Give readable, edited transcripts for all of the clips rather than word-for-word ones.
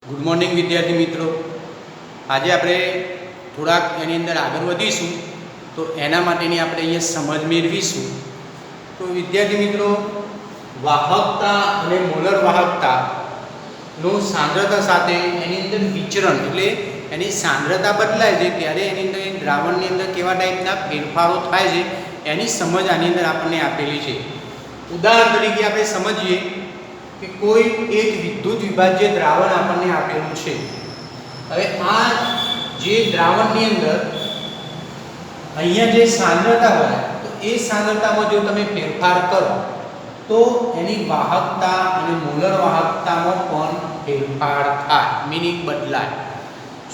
Good morning વિદ્યાર્થી મિત્રો. આજે આપણે થોડાક એની અંદર આગળ વધીશું તો એના માટેની આપણે અહીંયા સમજ મેળવીશું. તો વિદ્યાર્થી મિત્રો, વાહકતા અને મોલર વાહકતાનું સાંદ્રતા સાથે એની અંદર વિચરણ એટલે એની સાંદ્રતા બદલાય છે ત્યારે એની અંદર દ્રાવણની અંદર કેવા ટાઈપના ફેરફારો થાય છે એની સમજ આની અંદર આપણને આપેલી છે. ઉદાહરણ તરીકે આપણે સમજીએ કે કોઈ એક વિદ્યુત વિભાજ્ય દ્રાવણ આપણને આપેલું છે. હવે આ જે દ્રાવણની અંદર અહીંયા જે સાંદ્રતા હોય તો એ સાંદ્રતામાં જો તમે ફેરફાર કરો તો એની વાહકતા અને મોલર વાહકતામાં પણ ફેરફાર થાય, મીનિંગ બદલાય.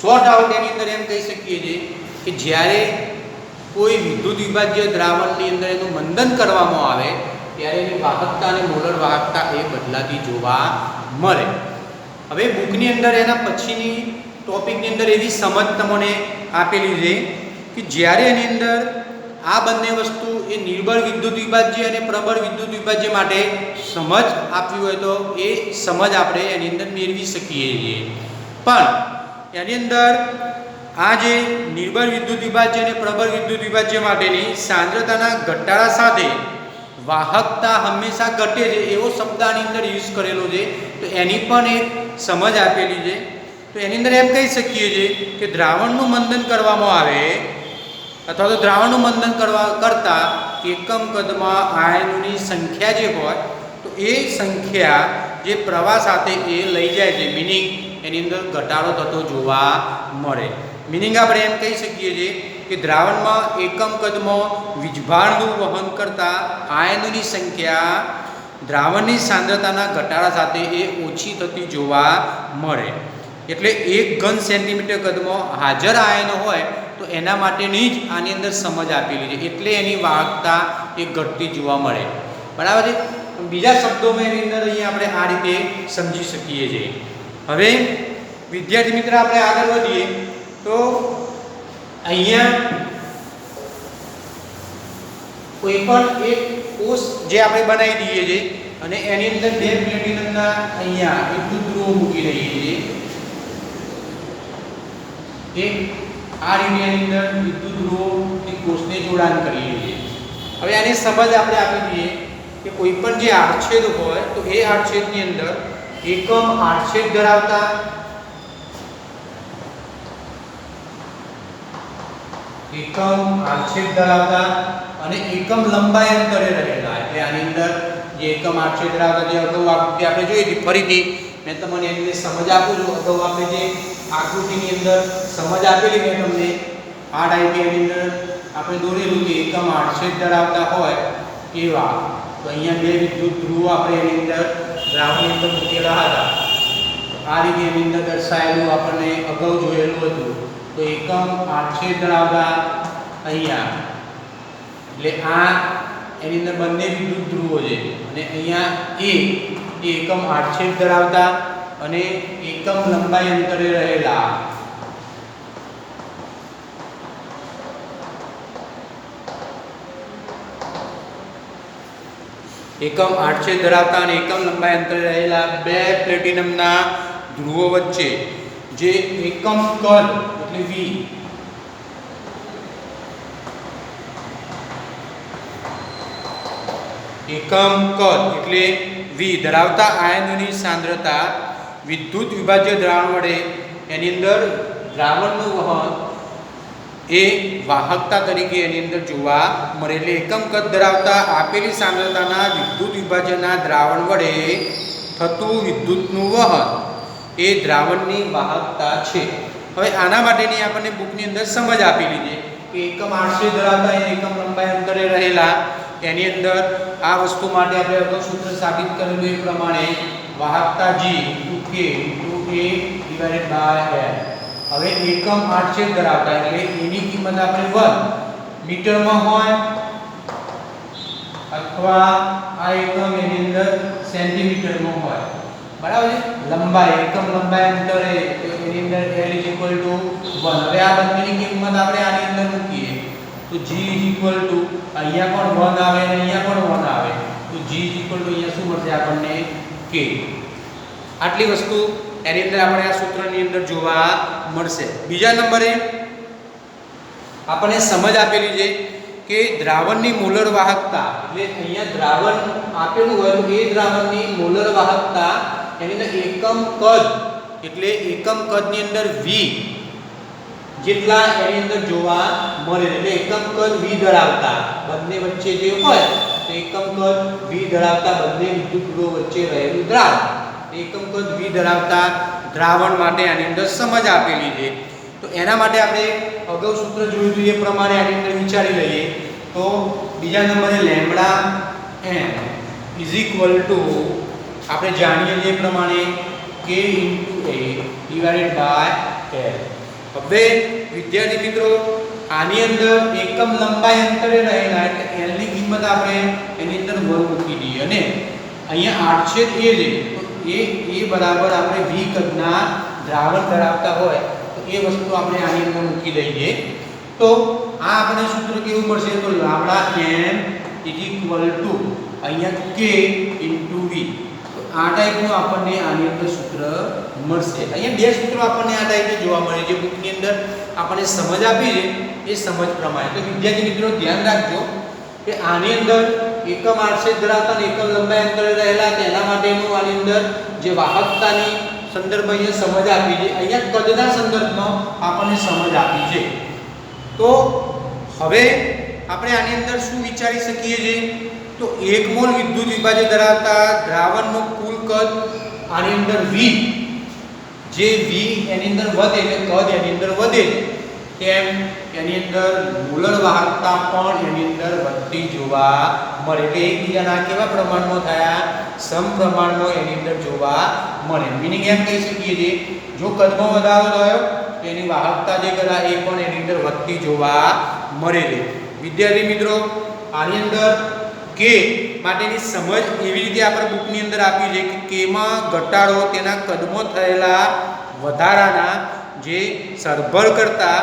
શોર્ટ આઉટ એની અંદર એમ કહી શકીએ છીએ કે જ્યારે કોઈ વિદ્યુત વિભાજ્ય દ્રાવણની અંદર એનું મંથન કરવામાં આવે ત્યારે એની વાહકતા અને મોલર વાહકતા એ બદલાતી જોવા મળે. હવે બુકની અંદર એના પછીની ટોપિકની અંદર એવી સમજ તમને આપેલી છે કે જ્યારે એની અંદર આ બંને વસ્તુ એ નિર્બળ વિદ્યુત વિભાજ્ય અને પ્રબળ વિદ્યુત વિભાજ્ય માટે સમજ આપવી હોય તો એ સમજ આપણે એની અંદર મેળવી શકીએ છીએ. પણ એની અંદર આ જે નિર્બળ વિદ્યુત વિભાજ્ય અને પ્રબળ વિદ્યુત વિભાજ્ય માટેની સાંદ્રતાના ઘટાડા સાથે વાહકતા હંમેશા ઘટે છે એવો શબ્દ આની અંદર યુઝ કરેલો છે. તો એની પણ એક સમજ આપેલી છે. તો એની અંદર એમ કહી શકીએ છીએ કે દ્રાવણનું મંથન કરવામાં આવે અથવા તો દ્રાવણનું મંથન કરતા એકમ કદમાં આયનોની સંખ્યા જે હોય તો એ સંખ્યા જે પ્રવાહ સાથે એ લઈ જાય છે, મિનિંગ એની અંદર ઘટાડો થતો જોવા મળે. મિનિંગ આપણે એમ કહી શકીએ છીએ કે દ્રાવણમાં એકમ કદમાં વીજભારનું વહન કરતા આયનોની સંખ્યા દ્રાવણની સાંદ્રતાના ઘટાડા સાથે એ ઓછી થતી જોવા મળે. એટલે 1 ઘન સેન્ટીમીટર કદમાં હાજર આયનો હોય તો એના માટેની જ આની અંદર સમજ આપેલી છે. એટલે એની વાહકતા એ ઘટતી જોવા મળે. બરાબર છે. બીજા શબ્દોમાં એની અંદર અહીંયા આપણે આ રીતે સમજી શકીએ છીએ. હવે વિદ્યાર્થી મિત્ર, આપણે આગળ વધીએ તો અહીંયા કોઈ પણ એક કોષ જે આપણે બનાવી દઈએ છીએ અને એની અંદર બે પ્લેટિનમના અહીંયા વિદ્યુત ધ્રુવો મૂકી દઈએ છીએ. એક આ રીતે એની અંદર વિદ્યુત ધ્રુવોથી કોષને જોડાણ કરીએ છીએ. હવે આની સમજ આપણે આપી દઈએ કે કોઈ પણ જે આડછેદ હોય તો એ આડછેદની અંદર એકમ આડછેદ ધરાવતા અને એકમ લંબાઈ અંતરે રહેલા, એટલે આની અંદર જે એકમ આડછેદ ધરાવતા જે અગાઉ આકૃતિ આપણે જોઈ હતી, ફરીથી મેં તમને એની સમજ આપું છું. અગાઉ આપણે જે આકૃતિની અંદર સમજ આપેલી મેં તમને આ ટાઈપની એની અંદર આપણે દોરેલું કે એકમ આડછેદ ધરાવતા હોય એવા. તો અહીંયા બે વિદ્યુત ધ્રુવો આપણે એની અંદર દ્રાવણની અંદર મૂકેલા હતા. આ રીતે એની અંદર દર્શાવેલું આપણને અગાઉ જોયેલું હતું. તો એકમ આડછેદ ધરાવતા અહીંયા, એટલે આ એની અંદર બંને વિદ્યુત ધ્રુવો છે અને અહીંયા એ એકમ આડછેદ ધરાવતા અને એકમ લંબાઈ અંતરે રહેલા એકમ આડછેદ ધરાવતા અને એકમ લંબાઈ અંતરે રહેલા બે પ્લેટિનમના ધ્રુવો વચ્ચે જે એકમ કદ એટલે V એકમ કદ એટલે V ધરાવતા આયનોની સાંદ્રતા વિદ્યુત વિભાજ્ય દ્રાવણ વડે એની અંદર દ્રાવણનું વહન એ વાહકતા તરીકે એની અંદર જોવા મળે. એટલે એકમ કદ ધરાવતા આપેલી સાંદ્રતાના વિદ્યુત વિભાજ્યના દ્રાવણ વડે થતું વિદ્યુતનું વહન એ દ્રાવણની વાહકતા છે. હવે આના માટેની આપણને બુકની અંદર સમજ આપેલી છે કે એકમ આડછેદ ધરાવતા અને એકમ લંબાઈ અંતરે રહેલા એની અંદર આ વસ્તુ માટે આપણે અગાઉ સૂત્ર સાબિત કરેલું એ પ્રમાણે વાહકતા G × K × A / L. હવે એકમ આડછેદ ધરાવતા એટલે એની કિંમત આપણે 1 મીટરમાં હોય અથવા આ એકમ એની અંદર સેન્ટીમીટરમાં હોય. બરાબર છે. લંબાઈ એકમ લંબાઈ અંતરે એની અંદર L = 1. હવે આ બંનેની કિંમત આપણે આની અંદર મૂકીએ તો G = અહીંયા પણ 1 આવે અને અહીંયા પણ 1 આવે તો G = અહીંયા શું મળશે આપણને K. આટલી વસ્તુ એની અંદર આપણે આ સૂત્રની અંદર જોવા મળશે. બીજા નંબરે આપણને સમજ આપેલી છે કે દ્રાવણની મોલર વાહકતા, એટલે અહીંયા દ્રાવણ આપેલું હોય તો એ દ્રાવણની મોલર વાહકતા એની અંદર એકમ કદ, એટલે એકમ કદની અંદર v જેટલા એની અંદર જોવા મળે. એટલે એકમ કદ v ધરાવતા બંને વચ્ચે જે હોય તો એકમ કદ v ધરાવતા બંને વિદ્યુત ધ્રુવો વચ્ચે રહેલું દ્રાવણ, એકમ કદ v ધરાવતા દ્રાવણ માટે આની અંદર સમજ આપેલી છે. તો એના માટે આપણે અગાઉ સૂત્ર જોયું હતું એ પ્રમાણે આની અંદર વિચારી લઈએ. તો બીજા નંબરે lambda m is equal to આપણે જાણીએ જે પ્રમાણે k * a divided by l. હવે વિદ્યાર્થી મિત્રો આની અંદર એકમ લંબાઈ અંતરે રહેલા એટલે l ની કિંમત આપણે એની અંદર વર્ગ મૂકી દઈએ અને અહીંયા 8/a છે તો a બરાબર આપણે v કદના દ્રાવણ ધરાવતા હોય તો એ વસ્તુ આપણે આની અંદર મૂકી દઈએ. તો આ આપણે સૂત્ર કેવું મળશે તો લાંબડા m ઇઝ ઇક્વલ ટુ અહીંયા k * v. તો આ ટાઈપનું આપણને આની અંદર સૂત્ર મળશે. અહીંયા બે સૂત્રો આપણને આ ટાઈપે જોવા મળે છે બુકની અંદર આપણને સમજ આપી છે એ સમજ પ્રમાણે. તો વિદ્યાર્થી મિત્રો ધ્યાન રાખજો કે આની અંદર એકમ આડછેદ ધરાવતા અને એકમ લંબાઈ અંતરે રહેલા તેના માટેનું આની અંદર જે વાહકતાની સંદર્ભ અહીંયા સમજ આપી છે, અહીંયા કદના સંદર્ભમાં આપણને સમજ આપી છે. તો હવે આપણે આની અંદર શું વિચારી શકીએ છીએ તો 1 મોલ વિદ્યુત વિભાજ્ય ધરાવતા દ્રાવણનું કુલ કદ આની અંદર v, જે v એની અંદર વધે એટલે કદ એની અંદર વધે તેમ એની અંદર મોલર વાહકતા પણ એની અંદર વધતી જોવા મળે. એટલે એકબીજાના કેવા પ્રમાણમાં થયા સમપ્રમાણમાં એની અંદર જોવા મળે. મીનિંગ એમ કહી શકીએ છીએ જો કદમાં વધારો થયો તો એની વાહકતા જે કરા એ પણ એની અંદર વધતી જોવા મળે છે. વિદ્યાર્થી મિત્રો આની અંદર k માટેની સમજ એવી રીતે આપણે બુકની અંદર આપી છે કે k માં ઘટાડો તેના કદમાં થયેલા વધારાના જે સરભર કરતા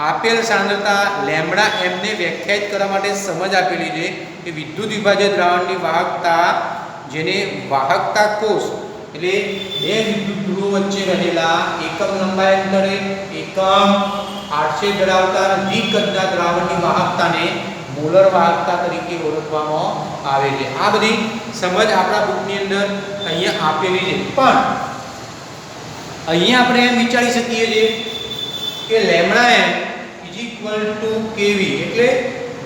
આપેલ સાંદ્રતા લેમ્બડા m ને વ્યાખ્યાયિત કરવા માટે સમજ આપેલી છે કે વિદ્યુત વિભાજ્ય દ્રાવણની વાહકતા જેને વાહકતા કોષ એટલે બે વિદ્યુત ધ્રુવો વચ્ચે રહેલા એકમ લંબાઈ અંતરે એકમ આડછેદ ધરાવતા v કદના દ્રાવણની વાહકતાને મોલર વાહકતા તરીકે ઓળખવામાં આવે છે. આ બધી સમજ આપણા બુકની અંદર અહીંયા આપેલી છે. પણ અહીંયા આપણે એમ વિચારી શકીએ છીએ કે lambda m is equal two kv, એટલે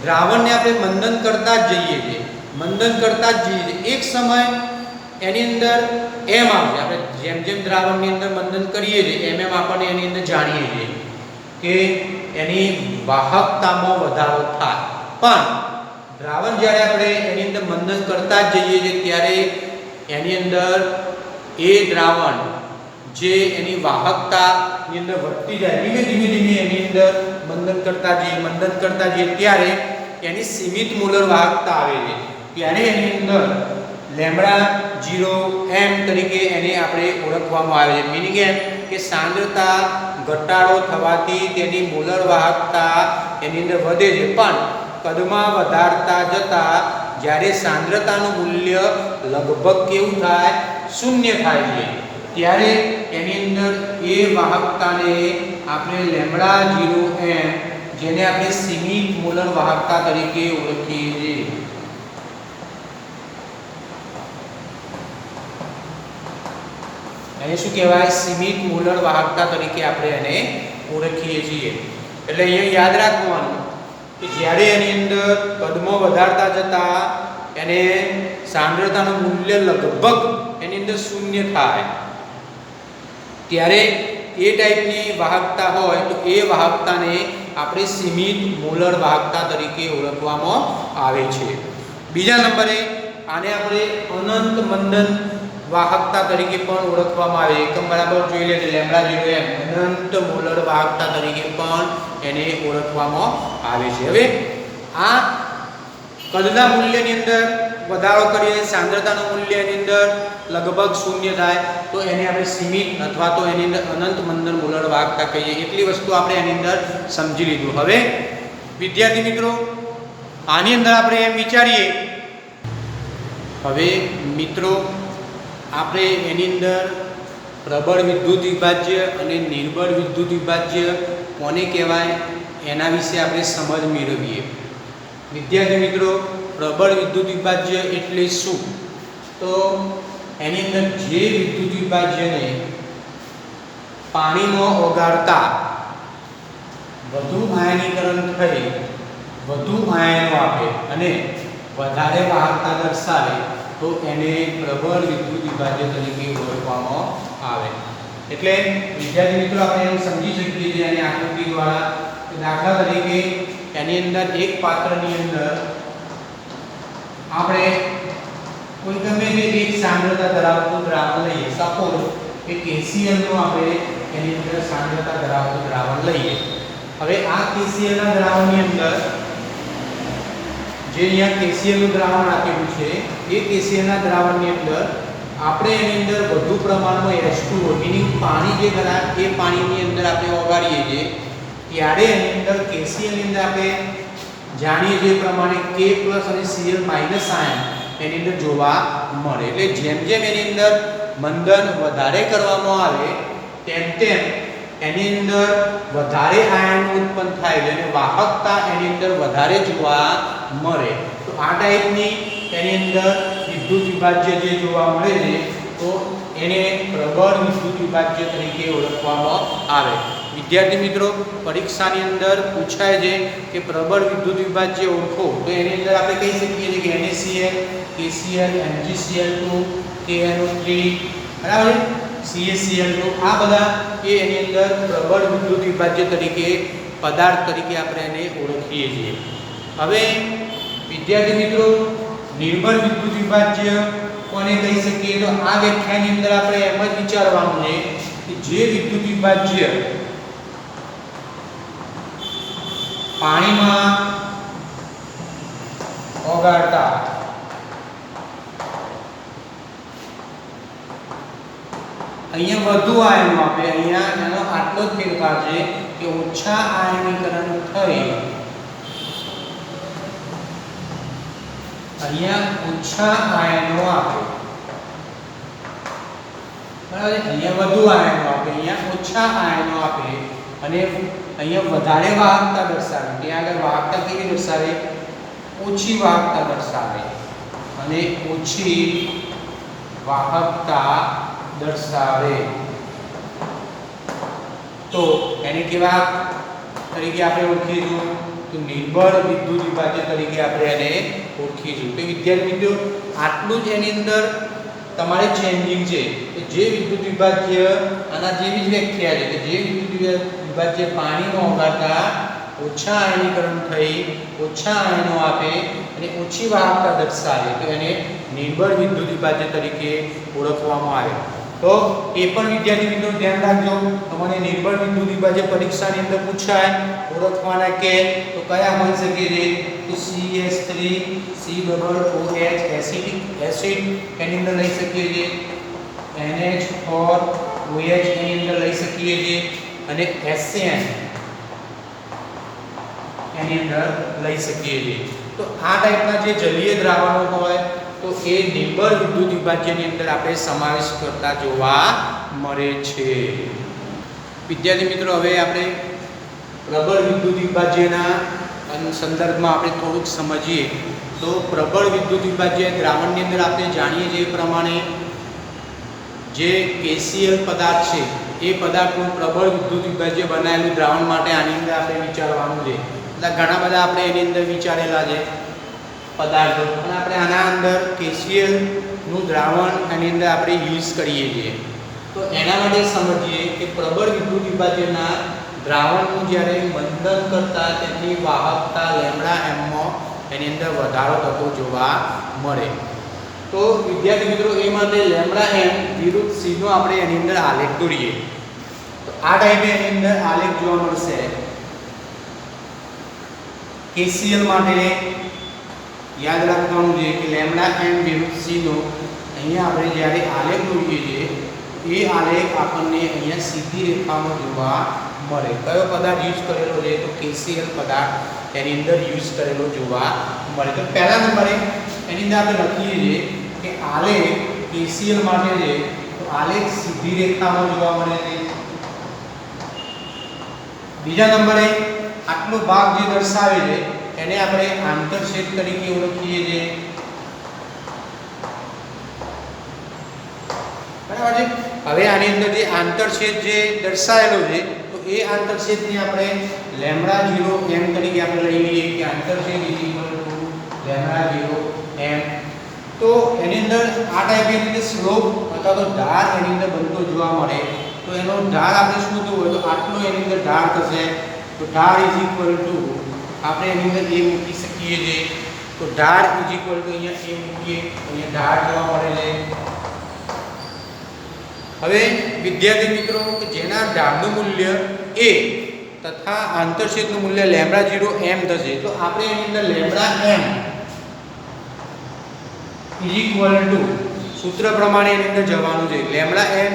દ્રાવણને આપણે મંદન કરતા જ જઈએ છીએ, મંદન કરતા જ જઈએ છીએ. એક સમય એની અંદર m આવશે, આપણે જેમ જેમ દ્રાવણની અંદર મંદન કરીએ છીએ એમ આપણને એની અંદર જાણીએ છીએ કે એની વાહકતામાં વધારો થાય. પણ દ્રાવણ જ્યારે આપણે એની અંદર મંદન કરતા જ જઈએ છીએ ત્યારે એની અંદર એ દ્રાવણ જે એની વાહકતાની અંદર વધતી જાય ધીમે ધીમે ધીમે એની અંદર મંદન કરતા જઈએ ત્યારે એની સીમિત મોલર વાહકતા આવે છે. ત્યારે એની અંદર લેમ્બડા 0 m તરીકે એને આપણે ઓળખવામાં આવે છે. મીનિંગ એમ કે સાંદ્રતા ઘટાડો થવાથી તેની મોલર વાહકતા એની અંદર વધે છે, પણ કદમાં વધારતા જતા જ્યારે સાંદ્રતાનું મૂલ્ય લગભગ કેવું થાય શૂન્ય થાય છે ત્યારે એની અંદર એ વાહકતાને આપણે લેમ્બડા 0 m જેને આપણે સીમિત મોલર વાહકતા તરીકે ઓળખીએ છીએ. એને શું કહેવાય સીમિત મોલર વાહકતા તરીકે આપણે એને ઓળખીએ છીએ. એટલે અહીંયા યાદ રાખવાનું કે જ્યારે એની અંદર કદમાં વધારતા જતા એને સાંદ્રતાનું મૂલ્ય લગભગ એની અંદર શૂન્ય થાય ત્યારે એ ટાઈપની વાહકતા હોય તો એ વાહકતાને આપણે સીમિત મોલર વાહકતા તરીકે ઓળખવામાં આવે છે. બીજા નંબરે આને આપણે અનંત મંદન વાહકતા તરીકે પણ ઓળખવામાં આવે. એકમ બરાબર જોઈ લે લેમ્બડા 0 m અનંત મોલર વાહકતા તરીકે પણ એને ઓળખવામાં આવે છે. હવે આ કદના મૂલ્યની અંદર વધારો કરીએ સાંદ્રતાનું મૂલ્ય એની અંદર લગભગ શૂન્ય થાય તો એને આપણે સીમિત અથવા તો એની અંદર અનંત મંદન મોલર વાહકતા કહીએ. એટલી વસ્તુ આપણે એની અંદર સમજી લીધું. હવે વિદ્યાર્થી મિત્રો આની અંદર આપણે એમ વિચારીએ હવે મિત્રો આપણે એની અંદર પ્રબળ વિદ્યુત વિભાજ્ય અને નિર્બળ વિદ્યુત વિભાજ્ય કોને કહેવાય એના વિશે આપણે સમજ મેળવીએ. વિદ્યાર્થી મિત્રો, પ્રબળ વિદ્યુત વિભાજ્ય એટલે શું? તો એની અંદર જે વિદ્યુત વિભાજ્યને પાણીમાં ઓગાળતા વધુ આયનીકરણ થઈ વધુ આયનો આપે અને વધારે વાહકતા દર્શાવે તો એને પ્રબળ વિદ્યુત વિભાજ્ય તરીકે ઓળખવામાં આવે. એટલે વિદ્યાર્થી મિત્રો, આપણે એમ સમજી શકીએ છીએ આની આકૃતિ દ્વારા કે દાખલા તરીકે એની અંદર એક પાત્રની અંદર આપણે કોઈ ગમે તે એક સાંદ્રતા ધરાવતું દ્રાવણ લઈએ. સપોઝ કે KCl નું આપણે એની અંદર સાંદ્રતા ધરાવતું દ્રાવણ લઈએ. હવે આ KCl ના દ્રાવણની અંદર જે અહીંયા KCl નું દ્રાવણ આપેલું છે એ KCl ના દ્રાવણની અંદર આપણે એની અંદર વધુ પ્રમાણમાં H2O મીનિંગ પાણી જે ખરા એ પાણીની અંદર આપણે ઓગાળીએ છીએ ત્યારે એની અંદર KCl ની અંદર આપણે જાણીએ જે પ્રમાણે K+ અને Cl- આયન એની અંદર જોવા મળે. એટલે જેમ જેમ એની અંદર મંદન વધારે કરવામાં આવે તેમ તેમ એની અંદર વધારે આયન ઉત્પન્ન થાય છે અને વાહકતા એની અંદર વધારે જોવા મળે. તો આ ટાઈપની એની અંદર વિદ્યુત વિભાજ્ય જે જોવા મળે છે તો એને પ્રબળ વિદ્યુત વિભાજ્ય તરીકે ઓળખવામાં આવે. વિદ્યાર્થી મિત્રો, પરીક્ષાની અંદર પૂછાય છે કે પ્રબળ વિદ્યુત વિભાજ્ય ઓળખો, તો એની અંદર આપણે કહી શકીએ છીએ કે NaCl, KCl, MgCl2, KNO3, બરાબર, CaCl2 આ બધા એ એની અંદર પ્રબળ વિદ્યુત વિભાજ્ય તરીકે પદાર્થ તરીકે આપણે એને ઓળખીએ છીએ. હવે વિદ્યાર્થી મિત્રો, નિર્બળ વિદ્યુત વિભાજ્ય કોને કહી શકીએ? તો આ વ્યાખ્યાનની અંદર આપણે એમ જ વિચારવાનું છે કે જે વિદ્યુત વિભાજ્ય પાણીમાં ઓગાળતા અહીંયા વધુ આયનો આપે. અહીંયા એનો આટલો જ ફેરફાર છે કે ઓછા આયનીકરણ થઈ અહીંયા ઓછા આયનો આપે. બરાબર, અહીંયા વધુ આયનો આપે, અહીંયા ઓછા આયનો આપે અને અહીંયા વધારે વાહકતા દર્શાવે. ત્યાં આગળ વાહકતા કેવી દર્શાવે? ઓછી વાહકતા દર્શાવે અને ઓછી વાહકતા દર્શાવે. તો એને કેવા તરીકે આપણે ઓળખીશું? તો નિર્બળ વિદ્યુત વિભાજ્ય તરીકે આપણે એને ઓળખીશું. તો વિદ્યાર્થી મિત્રો, આટલું જ એની અંદર તમારે ચેન્જિંગ છે કે જે વિદ્યુત વિભાજ્ય આના જેવી જ વ્યાખ્યા છે કે જે વિદ્યુત વિભાજ્ય પાણીમાં ઓગાળતા ઓછા આયનીકરણ થઈ ઓછા આયનો આપે અને ઓછી વાહકતા દર્શાવે તો એને નિર્બળ વિદ્યુત વિભાજ્ય તરીકે ઓળખવામાં આવે. તો એ પણ વિદ્યાર્થી મિત્રો ધ્યાન રાખજો. તમને નિર્બળ વિદ્યુત વિભાજ્ય પરીક્ષાની અંદર પૂછાય ઓળખવાના કે તો કયા હોઈ શકે છે? તો CH3 COOH એસિડિક એસિડ એની અંદર લઈ શકીએ છીએ, NH4OH એની અંદર લઈ શકીએ છીએ અને HCN એની અંદર લઈ શકીએ છીએ. તો આ ટાઈપના જે જલીય દ્રાવણો હોય તો એ નિર્બળ વિદ્યુત વિભાજ્યની અંદર આપણે સમાવેશ કરતા જોવા મળે છે. વિદ્યાર્થી મિત્રો, હવે આપણે પ્રબળ વિદ્યુત વિભાજ્યના સંદર્ભમાં આપણે થોડુંક સમજીએ. તો પ્રબળ વિદ્યુત વિભાજ્ય દ્રાવણની અંદર આપણે જાણીએ છીએ પ્રમાણે જે KCl પદાર્થ છે એ પદાર્થનું પ્રબળ વિદ્યુત વિભાજ્ય બનાવેલું દ્રાવણ માટે આની અંદર આપણે વિચારવાનું છે. ઘણા બધા આપણે એની અંદર વિચારેલા છે પદાર્થો અને આપણે આના અંદર KCl નું દ્રાવણ એની અંદર આપણે યુઝ કરીએ છીએ. તો એના માટે સમજીએ કે પ્રબળ વિદ્યુત વિભાજ્યના દ્રાવણનું જ્યારે મંથન કરતા તેની વાહકતા λm માં એની અંદર વધારો થતો જોવા મળે. તો વિદ્યાર્થી મિત્રો, એ માટે λm વિરુદ્ધ c નો આપણે એની અંદર આલેખ દોરીએ. તો આ ટાઈપે એની અંદર આલેખ જોવા મળશે. KCl માટે યાદ રાખવાનું છે કે λm વિરુદ્ધ c નો અહીંયા આપણે જ્યારે આલેખ દોરીએ છીએ એ આલેખ આપણને અહીંયા સીધી રેખામાં જોવા મળે. કયો પદાર્થ યુઝ કરેલો છે? તો KCl પદાર્થ એની અંદર યુઝ કરેલો જોવા મળે. તો પહેલા નંબરે એની અંદર આપણે લખીએ છીએ કે આલેખ KCl માટે છે તો આલેખ સીધી રેખામાં જોવા મળે છે. બીજા નંબરે આટલો ભાગ જે દર્શાવે છે એને આપણે આંતરછેદ તરીકે ઓળખીએ છીએ. બરાબર છે. હવે આની અંદર જે આંતરછેદ જે દર્શાવેલો છે તો એ આંતરછેદને આપણે લેમ્બડા 0 m તરીકે આપણે લઈ લઈએ કે આંતરછેદ લેમ્બડા 0 m. તો એની અંદર આ ટાઈપની રીતે સ્લોપ અથવા તો ઢાળ એની અંદર બનતો જોવા મળે. તો એનો ઢાળ આપણે શું થયું હોય તો આટલો એની અંદર ઢાળ થશે. તો ઢાળ આપણે એની અંદર a મૂકી શકીએ છીએ. તો ઢાળ અહીંયા a મૂકીએ, અહીંયા ઢાળ જોવા મળે છે. હવે વિદ્યાર્થી મિત્રો કે જેના ઢાળનું મૂલ્ય a તથા આંતરછેદનું મૂલ્ય લેમ્બડા 0 m થશે તો આપણે એની અંદર લેમ્બડા m સૂત્ર પ્રમાણે એની અંદર જવાનું છે. લેમ્બડા m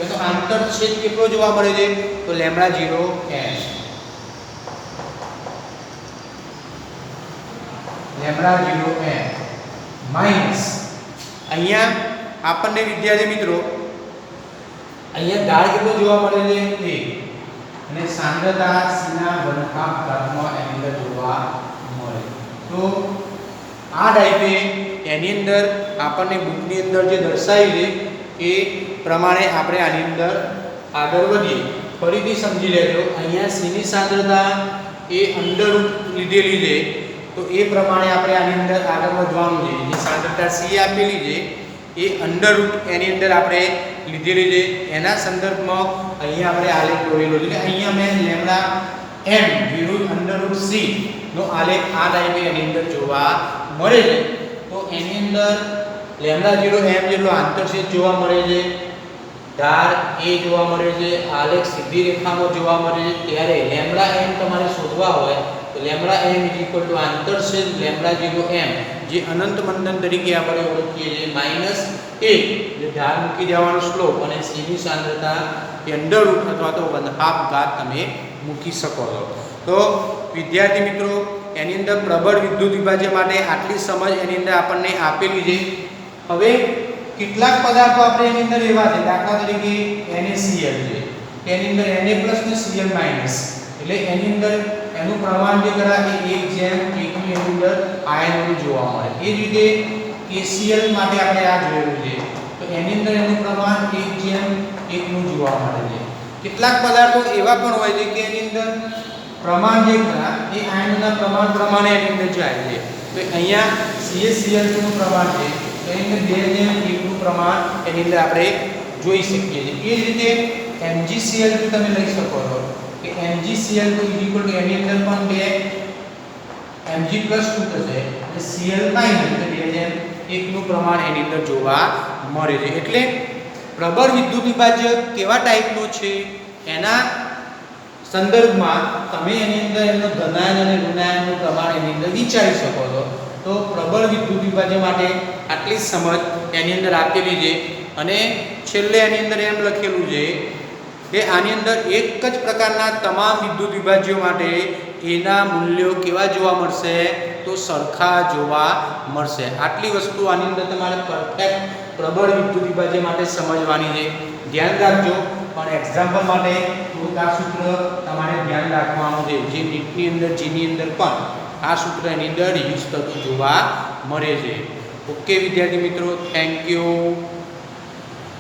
એનો આંતરછેદ કેટલો જોવા મળે છે તો lambda 0 m. Lambda 0 m minus અહીંયા આપણને વિદ્યાર્થી મિત્રો અહીંયા ઢાળ કેટલો જોવા મળે છે a અને સાંદ્રતા c ના 1/2 ઘાતમાં એની અંદર જોવા મળે. તો આ ટાઈપે એની અંદર આપણને બુકની અંદર જે દર્શાવી છે એ પ્રમાણે આપણે આની અંદર આગળ વધીએ. ફરીથી સમજી લેજો. અહીંયા c ની સાંદ્રતા એ અંડરરૂટ લીધેલી છે તો એ પ્રમાણે આપણે આની અંદર આગળ વધવાનું છે. જે સાંદ્રતા c આપેલી છે એ અંડરરૂટ એની અંદર આપણે લીધેલી છે. એના સંદર્ભમાં અહીંયા આપણે આલેખ દોરેલો છે. અહીંયા મેં લેમ્બડા m વિરુદ્ધ અંડરરૂટ c નો આલેખ આ ટાઈપે એની અંદર જોવા મળે છે. તો એની અંદર લેમ્બડા 0 m જેટલો આંતરછેદ જોવા મળે છે, ઢાળ a જોવા મળે છે, આલેખ સીધી રેખામાં જોવા મળે છે. ત્યારે લેમ્બડા m તમારે શોધવા હોય તો લેમ્બડા m આંતરછેદ લેમ્બડા 0 m જે અનંત મંડન તરીકે આપણે ઓળખીએ છીએ માઈનસ 1 જે ઢાળ મૂકી દેવાનો સ્લોપ અને c ની સાંદ્રતા એ અંડરરૂટ અથવા તો 1/2 ઘાત તમે મૂકી શકો છો. તો વિદ્યાર્થી મિત્રો એની અંદર પ્રબળ વિદ્યુત વિભાજ્ય માટે આટલી સમજ એની અંદર આપણને આપેલી છે. હવે કેટલાક પદાર્થો આપણે એની અંદર એવા છે દાખલા તરીકે NaCl છે એની અંદર Na+ ને Cl- એટલે એની અંદર એનું પ્રમાણ જે કરા એ 1:1 ની એની અંદર આયનોનું જોવા મળે. એ જ રીતે KCl માટે આપણે આ જોયેલું છે તો એની અંદર એનું પ્રમાણ 1:1 નું જોવા મળે છે. કેટલાક પદાર્થો એવા પણ હોય છે કે એની અંદર પ્રમાણ જે ખરા એ આયનના પ્રમાણ પ્રમાણે એની અંદર જાય છે. તો અહીંયા CaCl નું પ્રમાણ છે તો એની અંદર 2:1 નું પ્રમાણ એની અંદર આપણે જોઈ શકીએ છીએ. એ જ રીતે MgCl તમે લઈ શકો છો કે MgCl એની અંદર પણ 2 Mg + 2 થશે અને Cl- એટલે 2:1 નું પ્રમાણ એની અંદર જોવા મળે છે. એટલે પ્રબળ વિદ્યુત વિભાજ્ય કેવા ટાઈપનો છે એના સંદર્ભમાં તમે એની અંદર એનો ધનાયન અને ઋણાયનનું પ્રમાણ એની અંદર વિચારી શકો છો. તો પ્રબળ વિદ્યુત વિભાજ્ય માટે આટલી સમજ એની અંદર આપેલી છે. અને છેલ્લે એની અંદર એમ લખેલું છે કે આની અંદર એક જ પ્રકારના તમામ વિદ્યુત વિભાજ્યો માટે એના મૂલ્યો કેવા જોવા મળશે તો સરખા જોવા મળશે. આટલી વસ્તુ આની અંદર તમારે પરફેક્ટ પ્રબળ વિદ્યુત વિભાજ્ય માટે સમજવાની છે. ધ્યાન રાખજો. પણ એક્ઝામ્પલ માટે થોડુંક આ સૂત્ર તમારે ધ્યાન રાખવાનું છે. જે નીટની અંદર જેની અંદર પણ આ સૂત્ર એની અંદર યુઝ થતું જોવા મળે છે. ઓકે વિદ્યાર્થી મિત્રો, થેન્ક યુ.